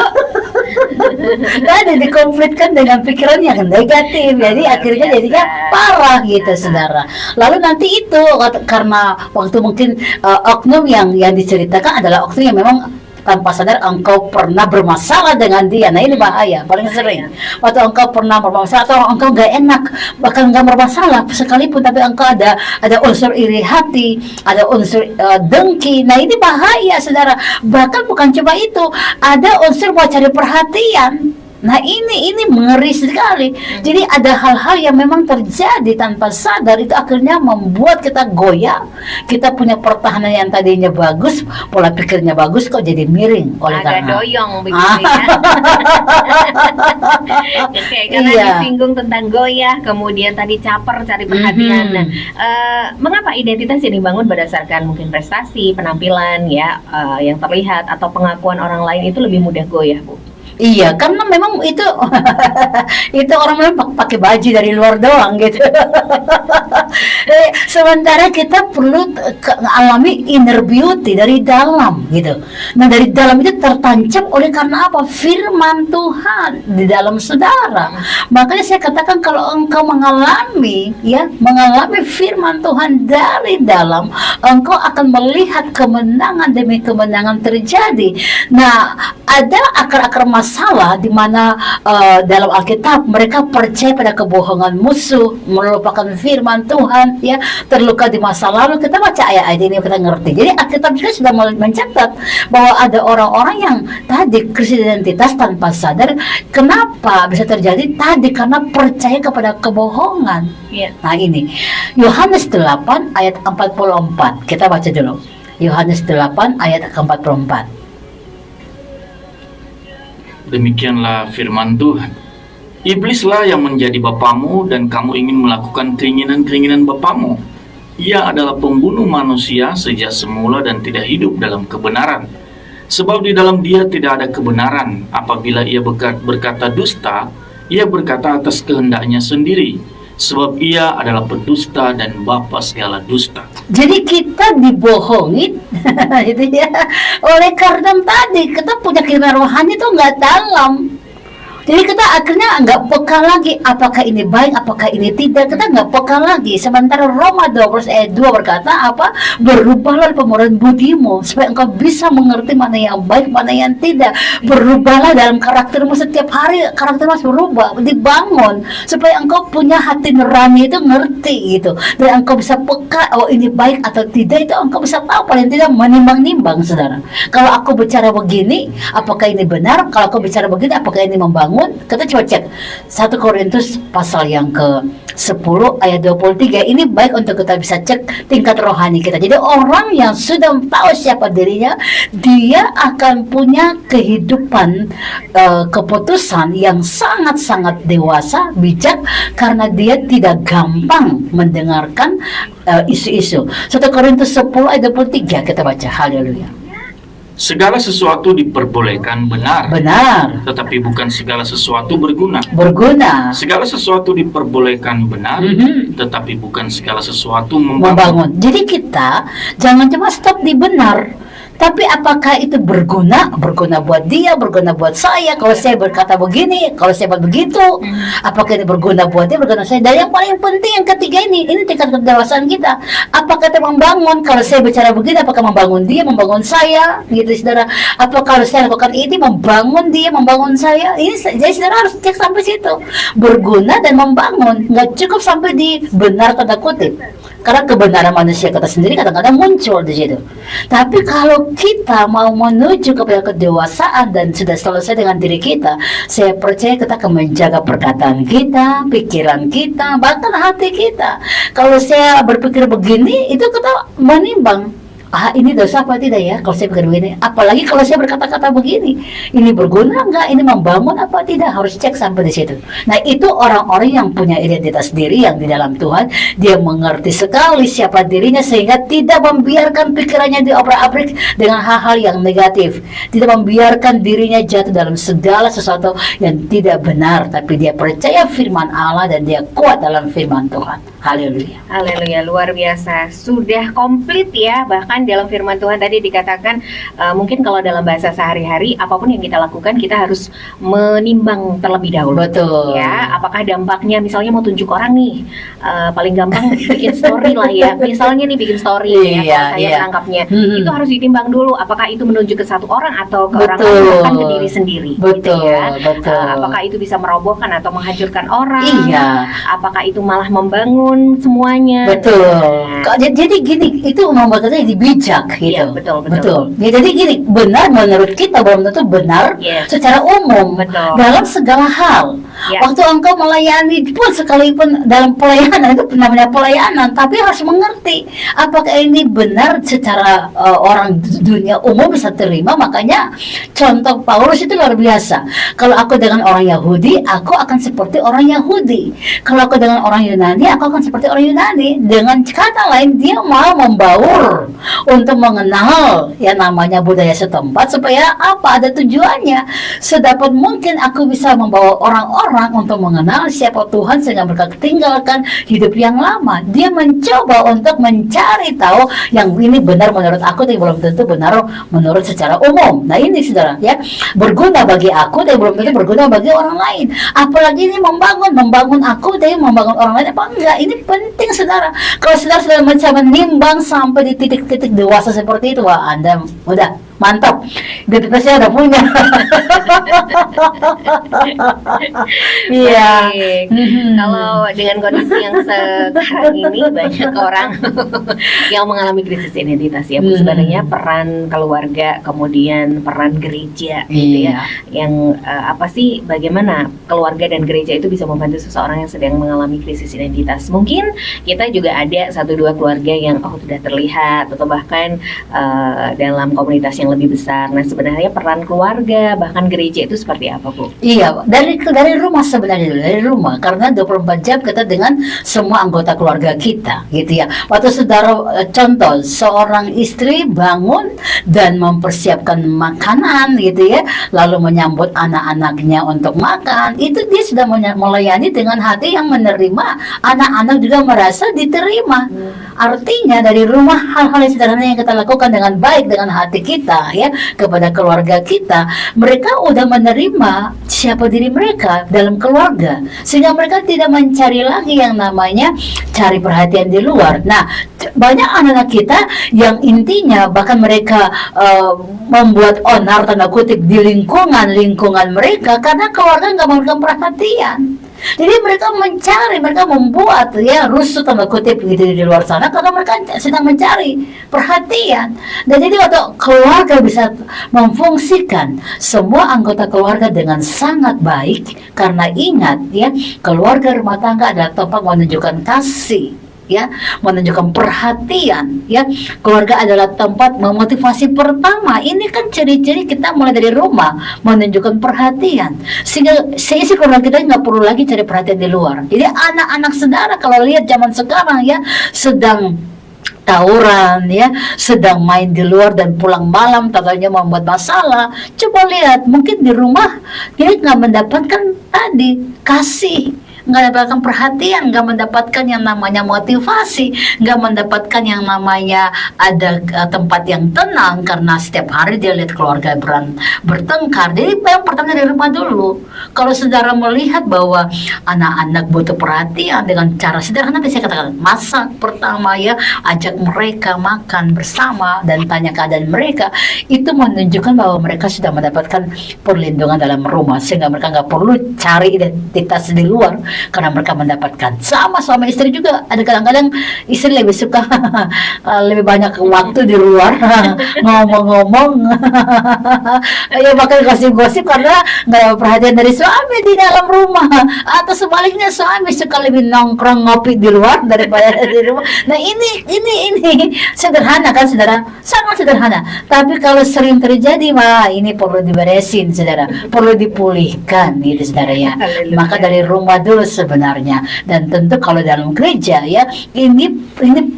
Tadi dikonflikkan dengan pikiran yang negatif, jadi akhirnya jadinya parah gitu saudara. Lalu nanti itu karena waktu mungkin oknum yang diceritakan adalah oknum yang memang tanpa sadar engkau pernah bermasalah dengan dia. Nah ini bahaya, paling sering waktu engkau pernah bermasalah atau engkau gak enak, bahkan gak bermasalah sekalipun, tapi engkau ada unsur iri hati, ada unsur dengki. Nah ini bahaya saudara. Bahkan bukan cuma itu, ada unsur mau cari perhatian. Nah ini mengeri sekali. Jadi ada hal-hal yang memang terjadi tanpa sadar, itu akhirnya membuat kita goyah. Kita punya pertahanan yang tadinya bagus, pola pikirnya bagus, kok jadi miring oleh agak karena doyong begitu ya. Oke, karena disinggung tentang goyah, kemudian tadi caper, cari perhatian. Nah, mengapa identitas yang dibangun berdasarkan mungkin prestasi, penampilan ya, yang terlihat atau pengakuan orang lain itu lebih mudah goyah, Bu? Iya, karena memang itu itu orang memang pakai baju dari luar doang gitu. Sementara kita perlu alami inner beauty dari dalam gitu. Nah dari dalam itu tertancap oleh karena apa? Firman Tuhan di dalam saudara. Makanya saya katakan kalau engkau mengalami firman Tuhan dari dalam, engkau akan melihat kemenangan demi kemenangan terjadi. Nah ada akar-akar masalah di mana dalam Alkitab mereka percaya pada kebohongan musuh, melupakan firman Tuhan, ya, terluka di masa lalu. Kita baca ayat-ayat ini kita ngerti. Jadi Alkitab juga sudah mencatat bahwa ada orang-orang yang tadi krisis identitas tanpa sadar. Kenapa bisa terjadi? Tadi karena percaya kepada kebohongan. Nah ini Yohanes 8 ayat 44. Kita baca dulu. Yohanes 8 ayat 44. Demikianlah firman Tuhan. Iblislah yang menjadi bapamu dan kamu ingin melakukan keinginan-keinginan bapamu. Ia adalah pembunuh manusia sejak semula dan tidak hidup dalam kebenaran. Sebab di dalam dia tidak ada kebenaran. Apabila ia berkata dusta, ia berkata atas kehendaknya sendiri. Sebab ia adalah pendusta dan bapa segala dusta. Jadi kita dibohongin itu ya, oleh karena tadi kita punya kehidupan rohani itu nggak dalam. Jadi kita akhirnya nggak peka lagi apakah ini baik, apakah ini tidak. Kita nggak peka lagi. Sementara Roma 12 ayat 2 berkata apa? Berubahlah pemurahan budimu supaya engkau bisa mengerti mana yang baik, mana yang tidak. Berubahlah dalam karaktermu setiap hari. Karaktermu harus berubah, dibangun supaya engkau punya hati nurani itu ngerti gitu. Dan engkau bisa peka, oh ini baik atau tidak, itu engkau bisa tahu, paling tidak menimbang-nimbang saudara. Kalau aku bicara begini, apakah ini benar? Kalau aku bicara begini, apakah ini membangun? Kita coba cek 1 Korintus pasal yang ke-10 ayat 23. Ini baik untuk kita bisa cek tingkat rohani kita. Jadi orang yang sudah tahu siapa dirinya, dia akan punya kehidupan keputusan yang sangat-sangat dewasa, bijak, karena dia tidak gampang mendengarkan isu-isu. 1 Korintus 10 ayat 23 kita baca. Haleluya. Segala sesuatu diperbolehkan benar, tetapi bukan segala sesuatu berguna. Segala sesuatu diperbolehkan benar, tetapi bukan segala sesuatu membangun. Jadi kita jangan cuma stop di benar. Tapi apakah itu berguna? Berguna buat dia, berguna buat saya. Kalau saya berkata begini, kalau saya buat begitu, apakah ini berguna buat dia, berguna saya? Dan yang paling penting yang ketiga ini tingkat kedewasaan kita. Apakah kita membangun? Kalau saya bicara begini, apakah membangun dia, membangun saya? Gitu, saudara. Apakah kalau saya lakukan ini, membangun dia, membangun saya? Ini jadi saudara harus cek sampai situ. Berguna dan membangun. Nggak cukup sampai di benar tanda kutip. Karena kebenaran manusia kita sendiri kadang-kadang muncul di situ. Tapi kalau kita mau menuju kepada kedewasaan dan sudah selesai dengan diri kita, saya percaya kita akan menjaga perkataan kita, pikiran kita, bahkan hati kita. Kalau saya berpikir begini, itu kita menimbang, ini dosa apa tidak ya kalau saya pikir begini. Apalagi kalau saya berkata-kata begini, ini berguna enggak, ini membangun apa tidak, harus cek sampai di situ. Nah, itu orang-orang yang punya identitas diri yang di dalam Tuhan. Dia mengerti sekali siapa dirinya sehingga tidak membiarkan pikirannya diobrak-abrik dengan hal-hal yang negatif, tidak membiarkan dirinya jatuh dalam segala sesuatu yang tidak benar, tapi dia percaya firman Allah dan dia kuat dalam firman Tuhan. Haleluya. Haleluya, luar biasa. Sudah komplit ya. Bahkan dalam firman Tuhan tadi dikatakan mungkin kalau dalam bahasa sehari-hari apapun yang kita lakukan kita harus menimbang terlebih dahulu. Betul. Ya, apakah dampaknya misalnya mau tunjuk orang nih, paling gampang bikin story lah ya. Misalnya nih bikin story ya, kalau saya tangkapnya itu harus ditimbang dulu. Apakah itu menuju ke satu orang atau ke orang lain, bahkan ke diri sendiri. Betul. Gitu ya. Betul. Apakah itu bisa merobohkan atau menghancurkan orang? Iya. Apakah itu malah membangun semuanya? Betul. Jadi gini, itu membuat kita jadi bijak gitu. Iya, betul. Ya, jadi gini, benar menurut kita belum tentu benar secara umum dalam segala hal. Waktu engkau melayani pun sekalipun dalam pelayanan itu namanya pelayanan, tapi harus mengerti apakah ini benar secara orang dunia umum bisa terima. Makanya contoh Paulus itu luar biasa. Kalau aku dengan orang Yahudi, aku akan seperti orang Yahudi. Kalau aku dengan orang Yunani, aku akan seperti orang Yunani. Dengan kata lain, dia mau membaur untuk mengenal yang namanya budaya setempat, supaya apa, ada tujuannya. Sedapat mungkin aku bisa membawa orang-orang untuk mengenal siapa Tuhan sehingga mereka tinggalkan hidup yang lama. Dia mencoba untuk mencari tahu yang ini benar menurut aku, tapi belum tentu benar menurut secara umum. Nah, ini saudara ya, berguna bagi aku tapi belum tentu berguna bagi orang lain. Apalagi ini membangun aku tapi membangun orang lain apa enggak. Ini penting saudara. Kalau saudara sudah mencoba menimbang sampai di titik-titik dewasa seperti itu, wah, Anda udah mantap, identitasnya udah punya. Iya. Kalau dengan kondisi yang sekarang ini banyak orang yang mengalami krisis identitas ya, Bu. Sebenarnya peran keluarga, kemudian peran gereja, gitu ya. Yang apa sih, bagaimana keluarga dan gereja itu bisa membantu seseorang yang sedang mengalami krisis identitas? Mungkin kita juga ada 1-2 keluarga yang sudah terlihat, atau bahkan dalam komunitas yang lebih besar. Nah, sebenarnya peran keluarga bahkan gereja itu seperti apa, Bu? Iya, dari rumah sebenarnya, dari rumah, karena 24 jam kita dengan semua anggota keluarga kita, gitu ya. Waktu saudara contoh seorang istri bangun dan mempersiapkan makanan, gitu ya, lalu menyambut anak-anaknya untuk makan, itu dia sudah melayani dengan hati yang menerima. Anak-anak juga merasa diterima. Artinya dari rumah hal-hal yang sederhana yang kita lakukan dengan baik, dengan hati kita ya, kepada keluarga kita, mereka udah menerima siapa diri mereka dalam keluarga, sehingga mereka tidak mencari lagi yang namanya cari perhatian di luar. Nah, banyak anak-anak kita yang intinya bahkan mereka membuat onar tanda kutip di lingkungan mereka karena keluarga nggak memberikan perhatian. Jadi mereka membuat ya rusuh tanda kutip gitu di luar sana karena mereka sedang mencari perhatian. Dan jadi waktu keluarga bisa memfungsikan semua anggota keluarga dengan sangat baik, karena ingat ya, keluarga rumah tangga adalah tempat menunjukkan kasih, ya, menunjukkan perhatian, ya. Keluarga adalah tempat memotivasi pertama. Ini kan ciri-ciri kita mulai dari rumah, menunjukkan perhatian, sehingga seisi keluarga kita nggak perlu lagi cari perhatian di luar. Jadi anak-anak saudara kalau lihat zaman sekarang ya, sedang tawuran ya, sedang main di luar dan pulang malam katanya membuat masalah. Coba lihat, mungkin di rumah dia nggak mendapatkan tadi kasih, nggak mendapatkan perhatian, nggak mendapatkan yang namanya motivasi, nggak mendapatkan yang namanya ada tempat yang tenang karena setiap hari dia lihat keluarga bertengkar. Jadi yang pertama dari rumah dulu. Kalau saudara melihat bahwa anak-anak butuh perhatian dengan cara sederhana, saya katakan masak pertama ya, ajak mereka makan bersama dan tanya keadaan mereka, itu menunjukkan bahwa mereka sudah mendapatkan perlindungan dalam rumah, sehingga mereka nggak perlu cari identitas di luar karena mereka mendapatkan. Sama suami istri juga, ada kadang-kadang istri lebih suka lebih banyak waktu di luar ngomong-ngomong ya bahkan gosip-gosip karena nggak ada perhatian dari suami di dalam rumah, atau sebaliknya suami suka lebih nongkrong ngopi di luar daripada di rumah. Nah ini sederhana kan saudara, sangat sederhana, tapi kalau sering terjadi mah ini perlu diberesin saudara, perlu dipulihkan gitu saudara ya. Maka dari rumah dulu sebenarnya. Dan tentu kalau dalam gereja ya, ini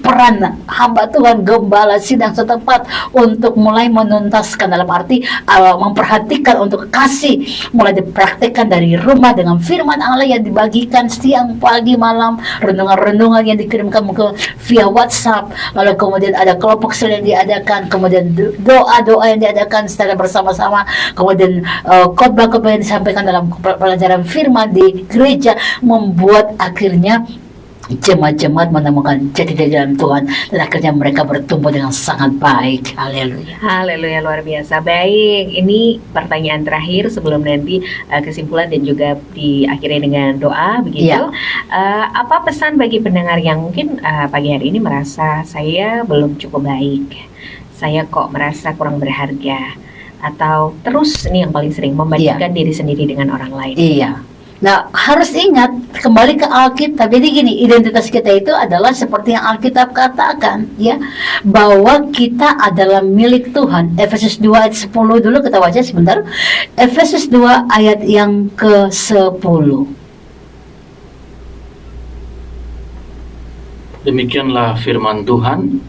peran hamba Tuhan, gembala sidang setempat untuk mulai menuntaskan, dalam arti memperhatikan untuk kasih mulai dipraktekkan dari rumah dengan firman Allah yang dibagikan siang, pagi, malam, renungan-renungan yang dikirimkan ke via WhatsApp, lalu kemudian ada kelompok sel yang diadakan, kemudian doa-doa yang diadakan secara bersama-sama, kemudian khotbah-khotbah yang disampaikan dalam pelajaran firman di gereja, membuat akhirnya jemaat-jemaat menemukan jati diri dalam Tuhan, dan akhirnya mereka bertumbuh dengan sangat baik. Haleluya. Haleluya, luar biasa. Baik, ini pertanyaan terakhir sebelum nanti kesimpulan dan juga diakhiri dengan doa begitu. Ya. Apa pesan bagi pendengar yang mungkin pagi hari ini merasa saya belum cukup baik, saya kok merasa kurang berharga, atau terus ini yang paling sering membandingkan diri sendiri dengan orang lain? Iya. Nah, harus ingat kembali ke Alkitab. Jadi gini, identitas kita itu adalah seperti yang Alkitab katakan ya, bahwa kita adalah milik Tuhan. Efesus 2 ayat 10 dulu kita baca sebentar. Efesus 2 ayat yang ke-10. Demikianlah firman Tuhan.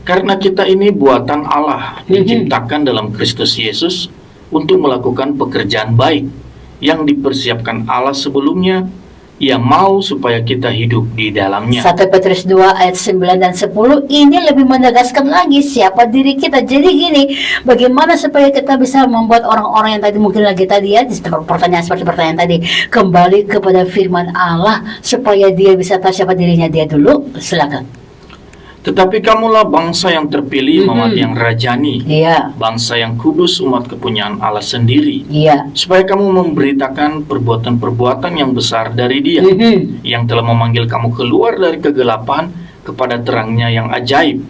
Karena kita ini buatan Allah, diciptakan dalam Kristus Yesus untuk melakukan pekerjaan baik yang dipersiapkan Allah sebelumnya, yang mau supaya kita hidup di dalamnya. 1 Petrus 2 ayat 9 dan 10 ini lebih menegaskan lagi siapa diri kita. Jadi gini, bagaimana supaya kita bisa membuat orang-orang yang tadi mungkin lagi tadi ya, pertanyaan seperti pertanyaan tadi, kembali kepada firman Allah supaya dia bisa tahu siapa dirinya dia dulu. Silakan. Tetapi kamulah bangsa yang terpilih, umat yang rajani, Iya. bangsa yang kudus, umat kepunyaan Allah sendiri, Iya. supaya kamu memberitakan perbuatan-perbuatan yang besar dari Dia, yang telah memanggil kamu keluar dari kegelapan kepada terangnya yang ajaib.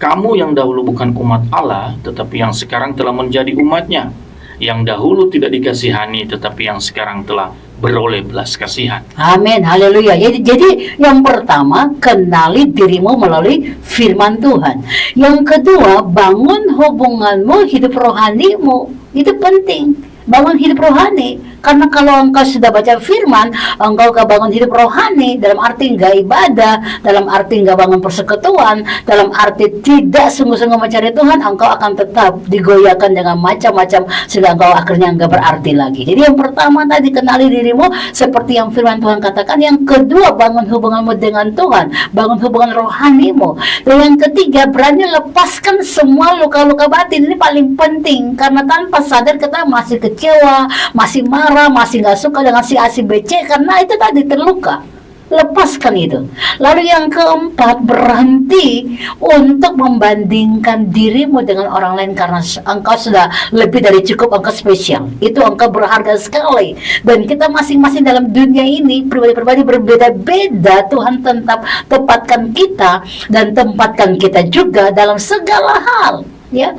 Kamu yang dahulu bukan umat Allah, tetapi yang sekarang telah menjadi umatnya, yang dahulu tidak dikasihani, tetapi yang sekarang telah beroleh belas kasihan. Amin, haleluya. Jadi yang pertama, kenali dirimu melalui firman Tuhan. Yang kedua, bangun hubunganmu, hidup rohanimu. Itu penting. Bangun hidup rohani. Karena kalau engkau sudah baca firman, engkau gak bangun hidup rohani, dalam arti gak ibadah, dalam arti gak bangun persekutuan, dalam arti tidak sungguh-sungguh mencari Tuhan, engkau akan tetap digoyahkan dengan macam-macam, sehingga engkau akhirnya gak berarti lagi. Jadi yang pertama tadi, kenali dirimu seperti yang firman Tuhan katakan. Yang kedua, bangun hubunganmu dengan Tuhan, bangun hubungan rohanimu. Dan yang ketiga, berani lepaskan semua luka-luka batin. Ini paling penting, karena tanpa sadar kita masih kecewa, masih marah, masih nggak suka dengan si A si B C karena itu tadi terluka. Lepaskan itu. Lalu yang keempat, berhenti untuk membandingkan dirimu dengan orang lain, karena engkau sudah lebih dari cukup, engkau spesial. Itu engkau berharga sekali. Dan kita masing-masing dalam dunia ini pribadi-pribadi berbeda-beda. Tuhan tetap tempatkan kita dan tempatkan kita juga dalam segala hal. Ya,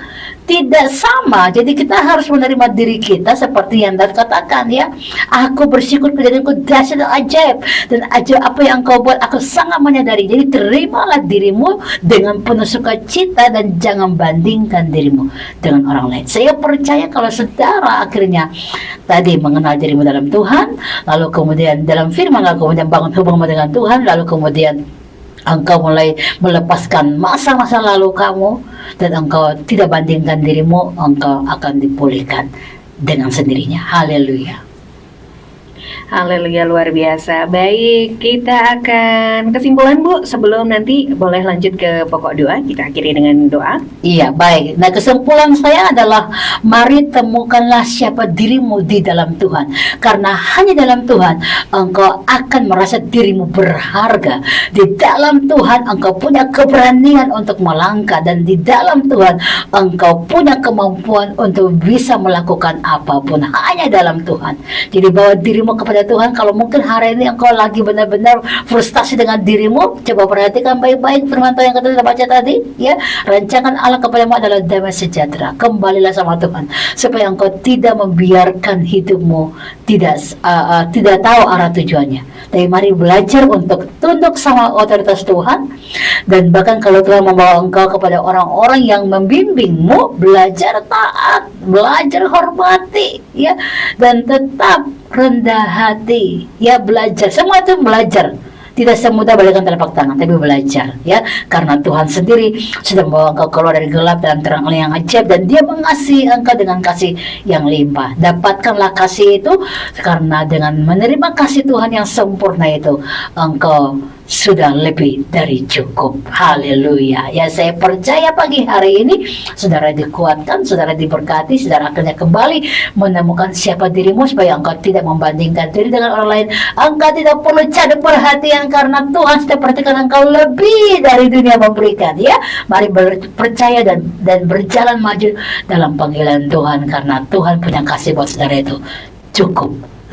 tidak sama. Jadi kita harus menerima diri kita seperti yang Daud katakan ya. Aku bersyukur kejadianku dahsyat dan ajaib, dan ajaib apa yang kau buat aku sangat menyadari. Jadi terimalah dirimu dengan penuh sukacita dan jangan bandingkan dirimu dengan orang lain. Saya percaya kalau saudara akhirnya tadi mengenal dirimu dalam Tuhan, lalu kemudian dalam firman, lalu kemudian bangun hubunganmu dengan Tuhan, lalu kemudian engkau mulai melepaskan masa-masa lalu kamu, dan engkau tidak bandingkan dirimu, engkau akan dipulihkan dengan sendirinya. Haleluya. Haleluya, luar biasa. Baik, kita akan kesimpulan Bu, sebelum nanti boleh lanjut ke pokok doa, kita akhiri dengan doa. Iya, baik. Nah, kesimpulan saya adalah mari temukanlah siapa dirimu di dalam Tuhan. Karena hanya dalam Tuhan engkau akan merasa dirimu berharga. Di dalam Tuhan engkau punya keberanian untuk melangkah, dan di dalam Tuhan engkau punya kemampuan untuk bisa melakukan apapun hanya dalam Tuhan. Jadi bawa dirimu kepada Tuhan. Kalau mungkin hari ini engkau lagi benar-benar frustasi dengan dirimu, coba perhatikan baik-baik firman Tuhan yang kita baca tadi, ya. Rancangan Allah kepadamu adalah damai sejahtera. Kembalilah sama Tuhan supaya engkau tidak membiarkan hidupmu tidak tahu arah tujuannya. Tapi mari belajar untuk tunduk sama otoritas Tuhan, dan bahkan kalau Tuhan membawa engkau kepada orang-orang yang membimbingmu, belajar taat, belajar hormati, ya, dan tetap rendah hati, ya. Belajar, semua itu belajar. Tidak semudah balikan telapak tangan, tapi belajar, ya, karena Tuhan sendiri sudah membawa engkau keluar dari gelap dan terang yang ajaib, dan Dia mengasihi engkau dengan kasih yang limpah. Dapatkanlah kasih itu, karena dengan menerima kasih Tuhan yang sempurna itu, engkau sudah lebih dari cukup. Haleluya. Ya, saya percaya pagi hari ini saudara dikuatkan, saudara diberkati, saudara akhirnya kembali menemukan siapa dirimu, supaya engkau tidak membandingkan diri dengan orang lain. Engkau tidak perlu cari perhatian, karena Tuhan sudah perhatikan engkau lebih dari dunia memberikan, ya. Mari percaya dan berjalan maju dalam panggilan Tuhan, karena Tuhan punya kasih buat saudara itu cukup.